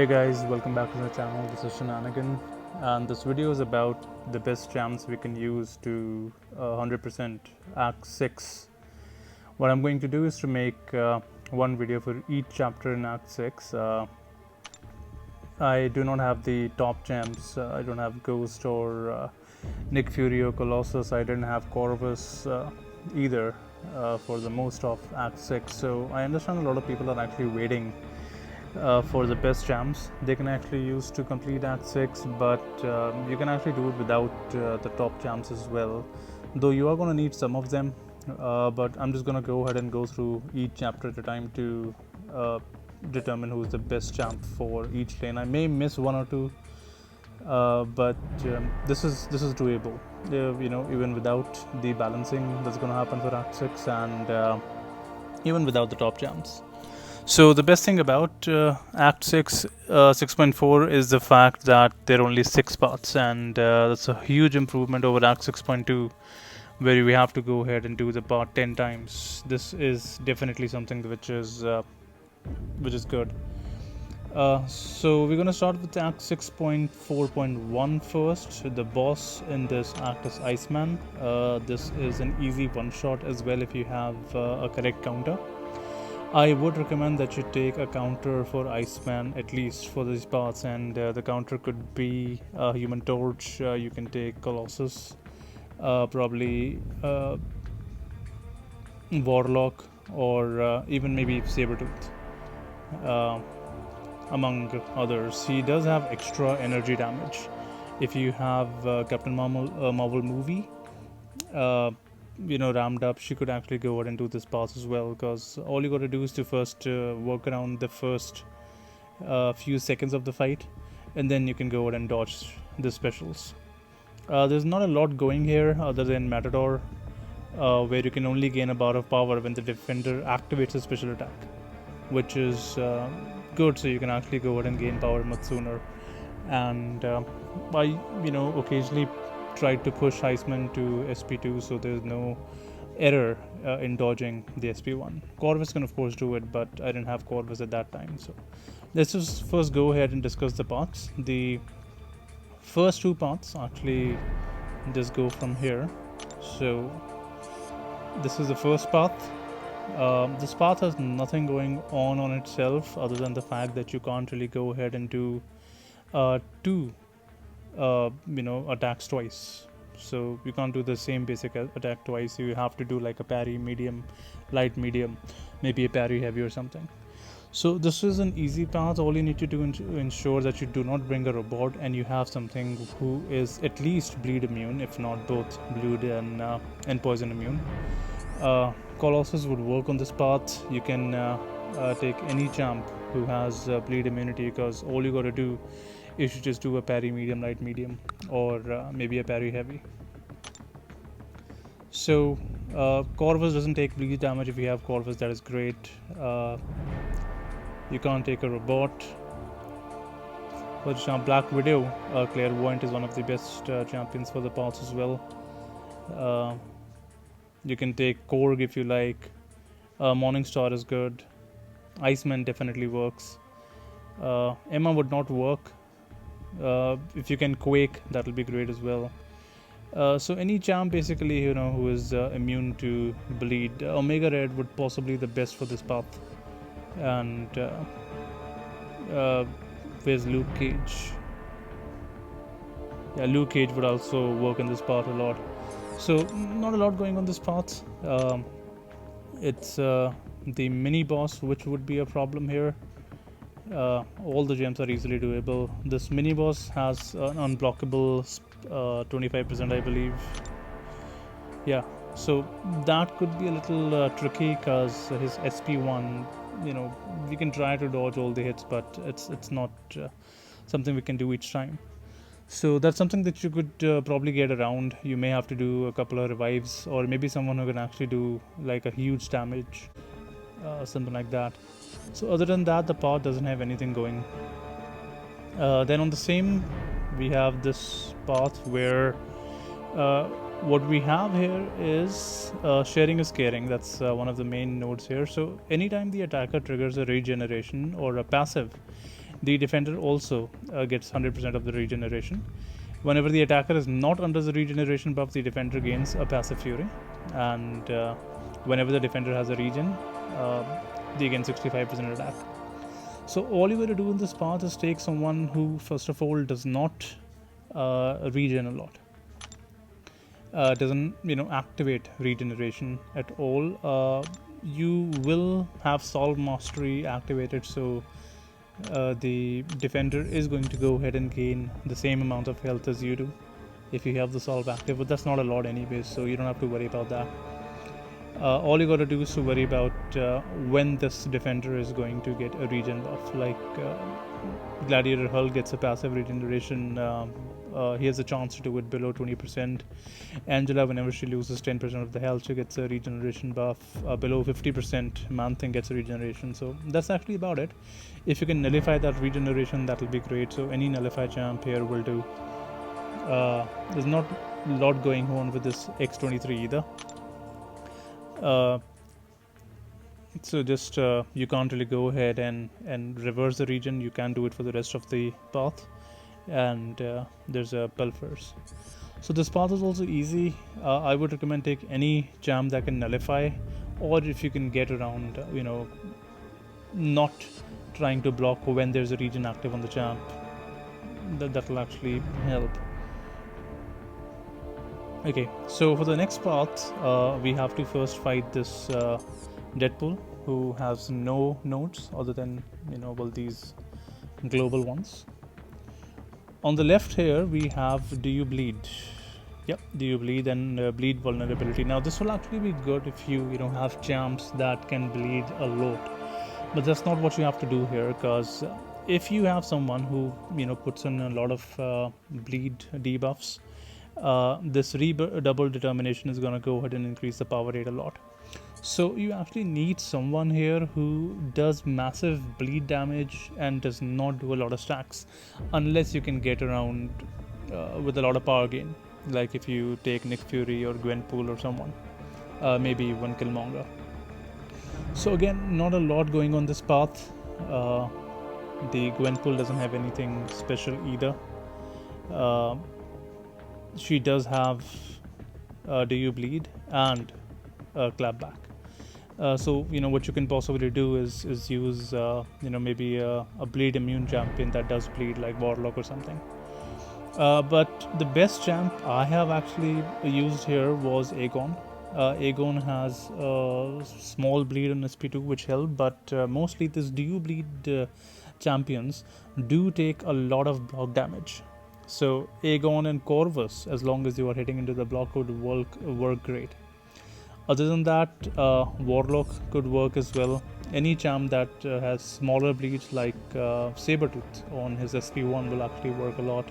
Hey guys, welcome back to the channel. This is Shenanigan, and this video is about the best jams we can use to 100% Act 6. What I'm going to do is to make one video for each chapter in Act 6. I do not have the top gems. I don't have Ghost or Nick Fury or Colossus. I didn't have Corvus either for the most of Act 6. So I understand a lot of people are actually waiting for the best jams they can actually use to complete Act 6, but you can actually do it without the top jams as well, though you are going to need some of them. But I'm just going to go ahead and go through each chapter at a time to determine who's the best champ for each lane. I may miss one or two, but this is doable. Even without the balancing that's going to happen for Act 6, and even without the top jams. So the best thing about Act 6 6.4 is the fact that there are only 6 paths, and that's a huge improvement over Act 6.2, where we have to go ahead and do the part 10 times. This is definitely something which is good. So we're going to start with Act 6.4.1 first. The boss in this act is Iceman. This is an easy one-shot as well if you have a correct counter. I would recommend that you take a counter for Iceman at least for these parts, and the counter could be Human Torch. You can take Colossus, probably Warlock, or even maybe Sabretooth, among others. He does have extra energy damage. If you have Captain Marvel movie rammed up, she could actually go ahead and do this pass as well, because all you got to do is to first work around the first few seconds of the fight, and then you can go ahead and dodge the specials. There's not a lot going here other than Matador, where you can only gain a bar of power when the defender activates a special attack, which is good, so you can actually go ahead and gain power much sooner. And I occasionally tried to push Iceman to SP2, so there's no error in dodging the SP1. Corvus can of course do it, but I didn't have Corvus at that time. So let's just first go ahead and discuss the paths. The first two paths actually just go from here. So this is the first path. This path has nothing going on itself other than the fact that you can't really go ahead and do two attacks twice. So you can't do the same basic attack twice. You have to do like a parry medium, light medium, maybe a parry heavy or something. So this is an easy path. All you need to do to ensure that you do not bring a robot and you have something who is at least bleed immune, if not both bleed and poison immune. Colossus would work on this path. You can take any champ who has bleed immunity, because all you got to do you should just do a parry medium, light medium, or maybe a parry heavy. So Corvus doesn't take bleed damage. If you have Corvus, that is great. You can't take a robot. But Black Widow, Clairvoyant, is one of the best champions for the paths as well. You can take Korg if you like. Morningstar is good. Iceman definitely works. Emma would not work. If you can Quake, that will be great as well. So any champ basically who is immune to bleed. Omega Red would possibly the best for this path. And where's Luke Cage? Yeah, Luke Cage would also work in this path a lot. So not a lot going on this path. It's the mini boss which would be a problem here. All the gems are easily doable. This mini boss has an unblockable 25%, I believe. Yeah, so that could be a little tricky, because his SP1, we can try to dodge all the hits, but it's not something we can do each time. So that's something that you could probably get around. You may have to do a couple of revives, or maybe someone who can actually do like a huge damage, something like that. So other than that, the path doesn't have anything going. Then on the same, we have this path where what we have here is sharing is caring. That's one of the main nodes here. So anytime the attacker triggers a regeneration or a passive, the defender also gets 100% of the regeneration. Whenever the attacker is not under the regeneration buff, the defender gains a passive fury, and whenever the defender has a regen, they gain 65% attack. So all you got to do in this path is take someone who, first of all, does not regen a lot, doesn't activate regeneration at all. You will have solve mastery activated, so the defender is going to go ahead and gain the same amount of health as you do if you have the solve active, but that's not a lot anyways, so you don't have to worry about that. All you got to do is to worry about when this defender is going to get a regen buff. Like Gladiator Hull gets a passive regeneration. He has a chance to do it below 20%. Angela, whenever she loses 10% of the health, she gets a regeneration buff. Below 50%, Man-Thing gets a regeneration. So that's actually about it. If you can nullify that regeneration, that'll be great. So any nullify champ here will do. There's not a lot going on with this X23 either. So just you can't really go ahead and reverse the regen. You can do it for the rest of the path, and there's a Pelfers. So this path is also easy. I would recommend take any jam that can nullify, or if you can get around, not trying to block when there's a regen active on the champ, that will actually help. Okay, so for the next path, we have to first fight this Deadpool, who has no nodes other than these global ones. On the left here we have Do You Bleed? Yep, Do You Bleed and Bleed Vulnerability. Now this will actually be good if you have champs that can bleed a lot, but that's not what you have to do here, because if you have someone who puts in a lot of bleed debuffs, this double determination is going to go ahead and increase the power rate a lot. So you actually need someone here who does massive bleed damage and does not do a lot of stacks, unless you can get around with a lot of power gain, like if you take Nick Fury or Gwenpool or someone, maybe even Killmonger. So again, not a lot going on this path. The Gwenpool doesn't have anything special either. She does have Do You Bleed and Clapback. So what you can possibly do is use maybe a bleed immune champion that does bleed, like Warlock or something. But the best champ I have actually used here was Aegon. Aegon has small bleed on SP2, which helped, but mostly this Do You Bleed champions do take a lot of block damage. So Aegon and Corvus, as long as you are hitting into the block, would work great. Other than that, Warlock could work as well. Any champ that has smaller bleeds, like Sabretooth on his SP1, will actually work a lot.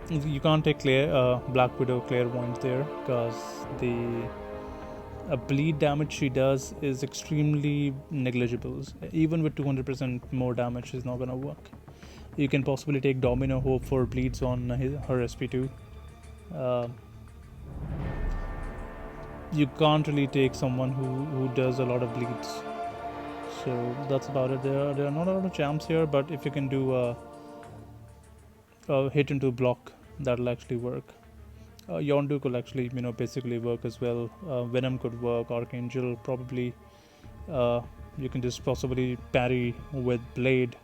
You can't take Black Widow Clairvoyant there, because the bleed damage she does is extremely negligible. Even with 200% more damage, she's not gonna work. You can possibly take Domino Hope for bleeds on her SP2. You can't really take someone who does a lot of bleeds. So that's about it. There are not a lot of champs here, but if you can do hit into block, that'll actually work. Yondu could actually basically work as well. Venom could work. Archangel probably. You can just possibly parry with Blade,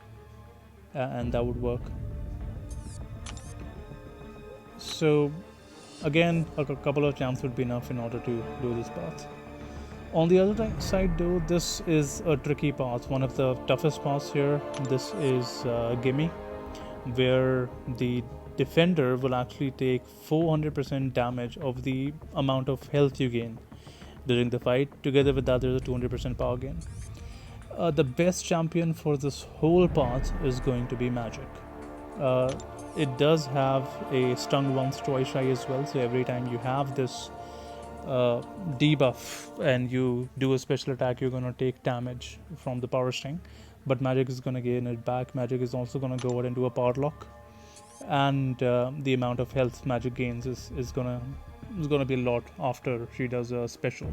and that would work. So again, a couple of champs would be enough in order to do this path. On the other side though, this is a tricky path, one of the toughest paths here. This is Gimme, where the defender will actually take 400% damage of the amount of health you gain during the fight. Together with that, there's a 200% power gain. The best champion for this whole path is going to be Magic. It does have a Stung Once Twice Shy as well, so every time you have this debuff and you do a special attack, you're going to take damage from the power sting, but Magic is going to gain it back. Magic is also going to go ahead and do a power lock, and the amount of health Magic gains is going to be a lot after she does a special.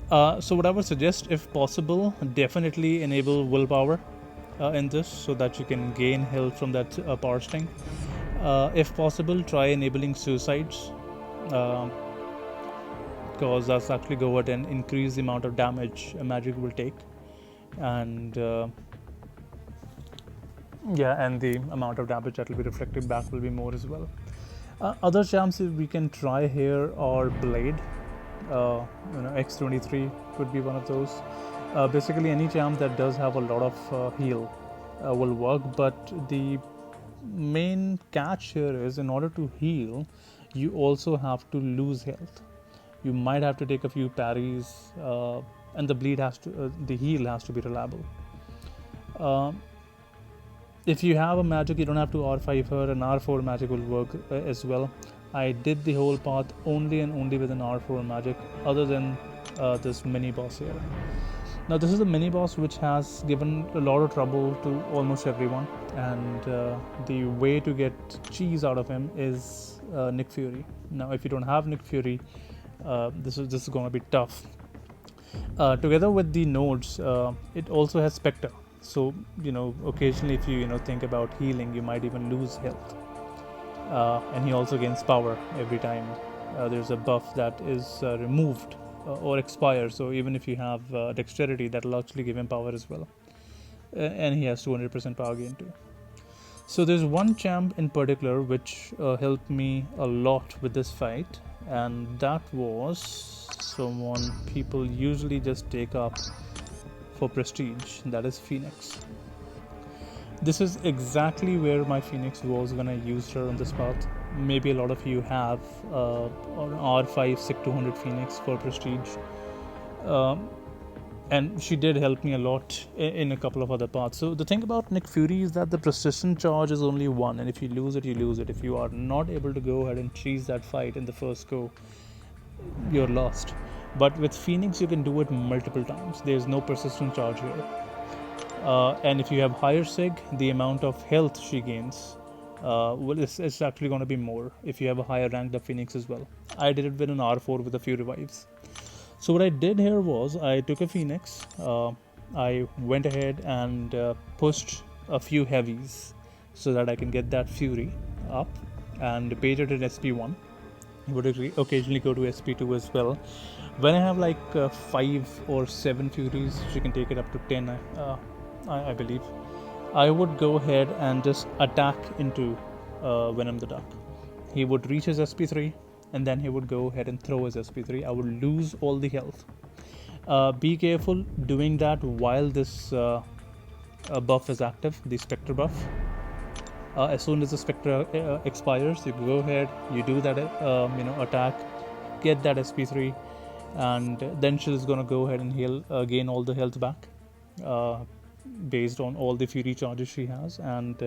So what I would suggest, if possible, definitely enable willpower in this so that you can gain health from that power sting. If possible, try enabling suicides, because that's actually go ahead and increase the amount of damage a magic will take, and yeah, and the amount of damage that will be reflected back will be more as well. Other charms we can try here are blade. X23 could be one of those. Basically, any charm that does have a lot of heal will work, but the main catch here is, in order to heal, you also have to lose health. You might have to take a few parries, and the heal has to be reliable. If you have a magic, you don't have to R5 her, an R4 magic will work as well. I did the whole path only and only with an R4 magic, other than this mini boss here. Now, this is a mini boss which has given a lot of trouble to almost everyone, and the way to get cheese out of him is Nick Fury. Now, if you don't have Nick Fury, this is going to be tough. Together with the nodes, it also has Spectre. So, occasionally if you think about healing, you might even lose health. And he also gains power every time there's a buff that is removed or expires. So even if you have dexterity, that will actually give him power as well. And he has 200% power gain too. So there's one champ in particular which helped me a lot with this fight, and that was someone people usually just take up for prestige, that is Phoenix. This is exactly where my Phoenix was when I used her on this path. Maybe a lot of you have an R5 SIC 200 Phoenix for prestige. And she did help me a lot in a couple of other paths. So the thing about Nick Fury is that the precision charge is only one, and if you lose it, you lose it. If you are not able to go ahead and cheese that fight in the first go, you're lost. But with Phoenix, you can do it multiple times. There's no persistent charge here. And if you have higher sig, the amount of health she gains it's actually going to be more if you have a higher ranked up Phoenix as well. I did it with an R4 with a few revives. So what I did here was, I took a Phoenix, I went ahead and pushed a few heavies so that I can get that Fury up, and page it at SP1. You would occasionally go to SP2 as well. When I have like 5 or 7 Furies, she can take it up to 10, I believe. I would go ahead and just attack into Venom the Duck. He would reach his SP3, and then he would go ahead and throw his SP3. I would lose all the health. Be careful doing that while this buff is active, the Spectre buff. As soon as the Spectre expires, you go ahead, you do that attack, get that SP3, and then she's gonna go ahead and heal, gain all the health back, based on all the Fury charges she has, and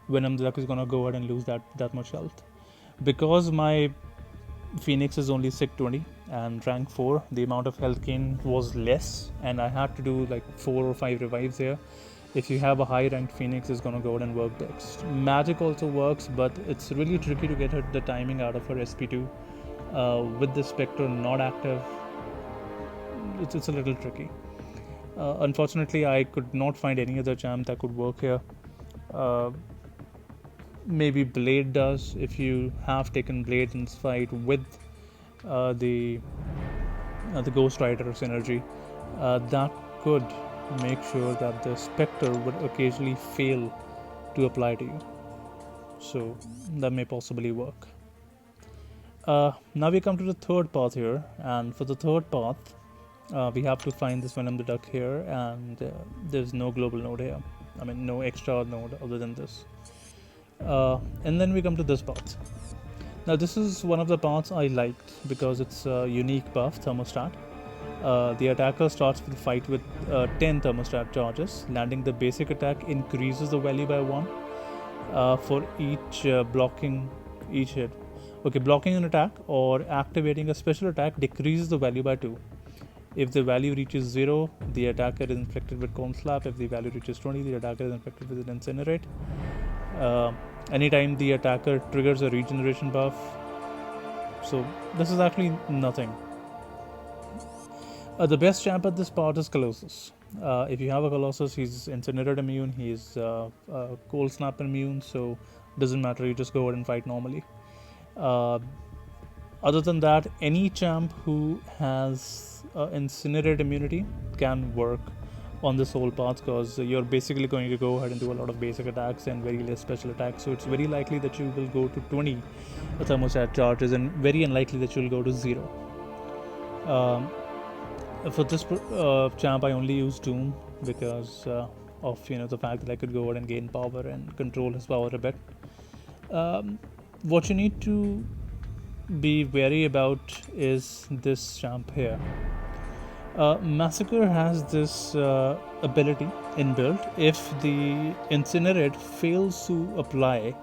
Venom the Duck is gonna go ahead and lose that much health. Because my Phoenix is only SIC 20 and rank 4, the amount of health gain was less, and I had to do like 4 or 5 revives here. If you have a high ranked Phoenix, is gonna go ahead and work best. Magic also works, but it's really tricky to get the timing out of her SP2 with the Spectre not active. It's a little tricky. Unfortunately, I could not find any other champ that could work here. Maybe Blade does, if you have taken Blade in this fight with the Ghost Rider synergy. That could make sure that the Spectre would occasionally fail to apply to you. So that may possibly work. Now we come to the third path here, and for the third path, we have to find this Venom the Duck here, and there's no global node here. I mean, no extra node other than this. And then we come to this path. Now this is one of the paths I liked because it's a unique buff, thermostat. The attacker starts the fight with 10 thermostat charges. Landing the basic attack increases the value by 1 for each blocking each hit. Okay, blocking an attack or activating a special attack decreases the value by 2. If the value reaches 0, the attacker is inflicted with Cone Slap. If the value reaches 20, the attacker is inflicted with an Incinerate. Anytime the attacker triggers a regeneration buff. So this is actually nothing. The best champ at this part is Colossus. If you have a Colossus, he's Incinerate immune, he's Cold Snap immune, so doesn't matter, you just go ahead and fight normally. Other than that, any champ who has Incinerate immunity can work on the soul path, because you're basically going to go ahead and do a lot of basic attacks and very less special attacks, so it's very likely that you will go to 20 thermostat charges and very unlikely that you'll go to 0. For this champ, I only use Doom because of the fact that I could go ahead and gain power and control his power a bit. What you need to be wary about is this champ here. Massacre has this ability inbuilt. If the Incinerate fails to apply,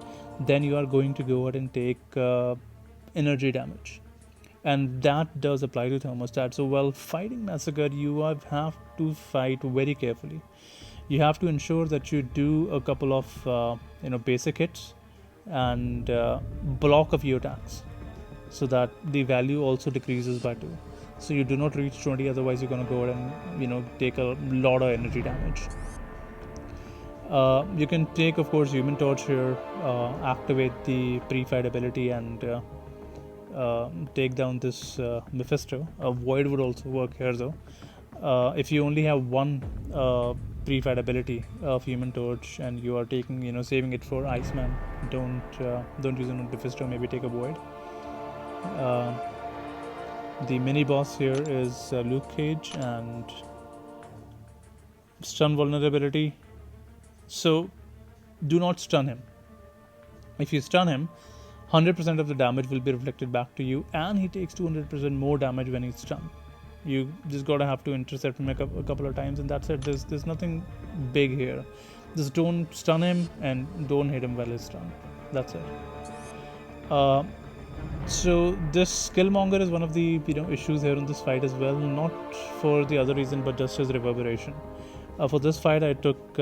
then you are going to go ahead and take energy damage, and that does apply to thermostat. So while fighting Massacre, you have to fight very carefully. You have to ensure that you do a couple of basic hits and block a few attacks, so that the value also decreases by 2. So you do not reach 20, otherwise you're going to go ahead and take a lot of energy damage. You can take, of course, Human Torch here, activate the pre-fight ability, and take down this Mephisto. Void would also work here though. If you only have one pre-fight ability of Human Torch and you are taking, saving it for Iceman, don't use it on Mephisto. Maybe take a Void. The mini boss here is Luke Cage and stun vulnerability. So do not stun him. If you stun him, 100% of the damage will be reflected back to you, and he takes 200% more damage when he's stunned. You just gotta have to intercept him a couple of times, and that's it. There's nothing big here. Just don't stun him and don't hit him while he's stunned. That's it. So this Skillmonger is one of the issues here in this fight as well. Not for the other reason, but just his reverberation. For this fight, I took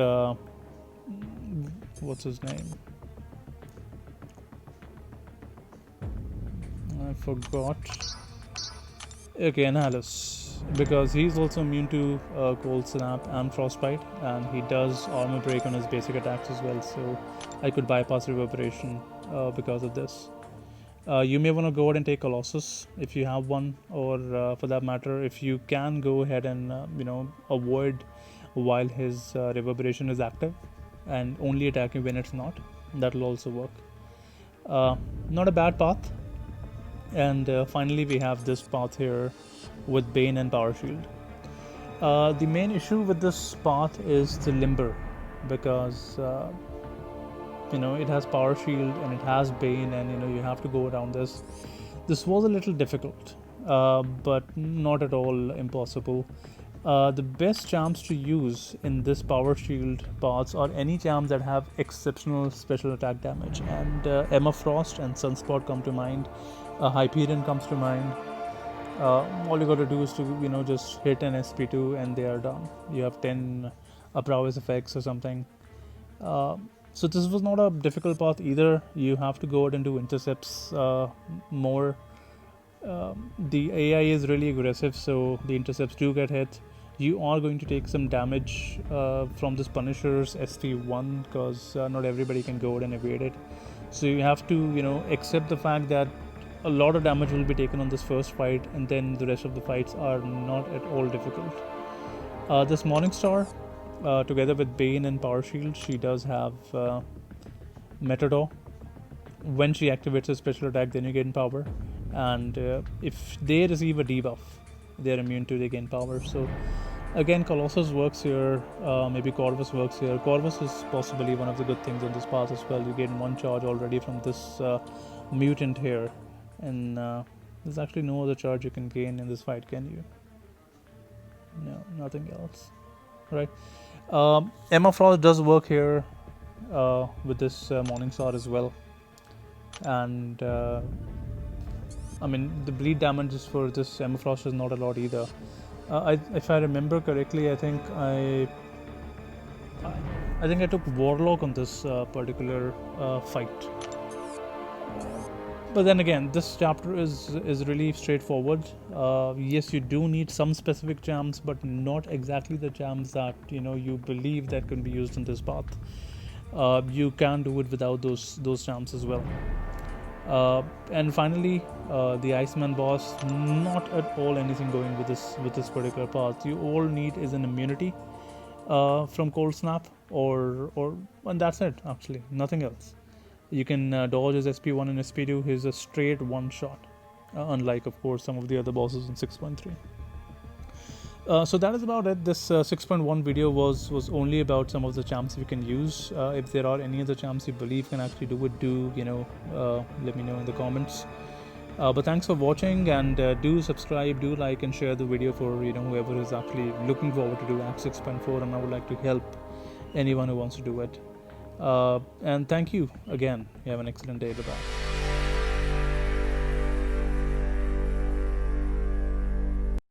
what's his name? I forgot. Okay, Annihilus, because he's also immune to Cold Snap and Frostbite, and he does armor break on his basic attacks as well, so I could bypass reverberation because of this. You may want to go ahead and take Colossus if you have one, or for that matter, if you can go ahead and avoid while his reverberation is active and only attack him when it's not. That will also work. Not a bad path. And finally we have this path here with Bane and Power Shield. The main issue with this path is the Limber, because it has Power Shield and it has Bane, and you have to go around this. This was a little difficult, but not at all impossible. The best champs to use in this Power Shield paths are any champs that have exceptional special attack damage, and Emma Frost and Sunspot come to mind. Hyperion comes to mind. All you got to do is to just hit an SP2 and they are done. You have 10 prowess effects or something. So this was not a difficult path either. You have to go ahead and do intercepts more. The AI is really aggressive, so the intercepts do get hit. You are going to take some damage from this Punisher's SP1, because not everybody can go ahead and evade it. So you have to accept the fact that a lot of damage will be taken on this first fight, and then the rest of the fights are not at all difficult. This Morningstar, together with Bane and Power Shield, she does have Metador. When she activates a special attack, then you gain power, and if they receive a debuff, they're immune to, they gain power. So again, Colossus works here, maybe Corvus works here. Corvus is possibly one of the good things on this path as well. You gain 1 charge already from this mutant here, and there's actually no other charge you can gain in this fight, can you? No, nothing else, right? Emma Frost does work here with this Morningstar as well, and I mean, the bleed damage for this Emma Frost is not a lot either. If I remember correctly, I think I took Warlock on this particular fight. But then again, this chapter is really straightforward. Yes, you do need some specific jams, but not exactly the jams that you believe that can be used in this path. You can do it without those jams as well. And finally, the Iceman boss. Not at all anything going with this particular path. You all need is an immunity from cold snap, or and that's it. Actually, nothing else. You can dodge his SP1 and SP2. He's a straight one shot, unlike, of course, some of the other bosses in 6.3. So that is about it. This 6.1 video was only about some of the champs we can use. If there are any other champs you believe can actually do it, do let me know in the comments. But thanks for watching, and do subscribe, do like, and share the video for whoever is actually looking forward to do Act 6.4, and I would like to help anyone who wants to do it. And thank you again. You have an excellent day. Bye-bye.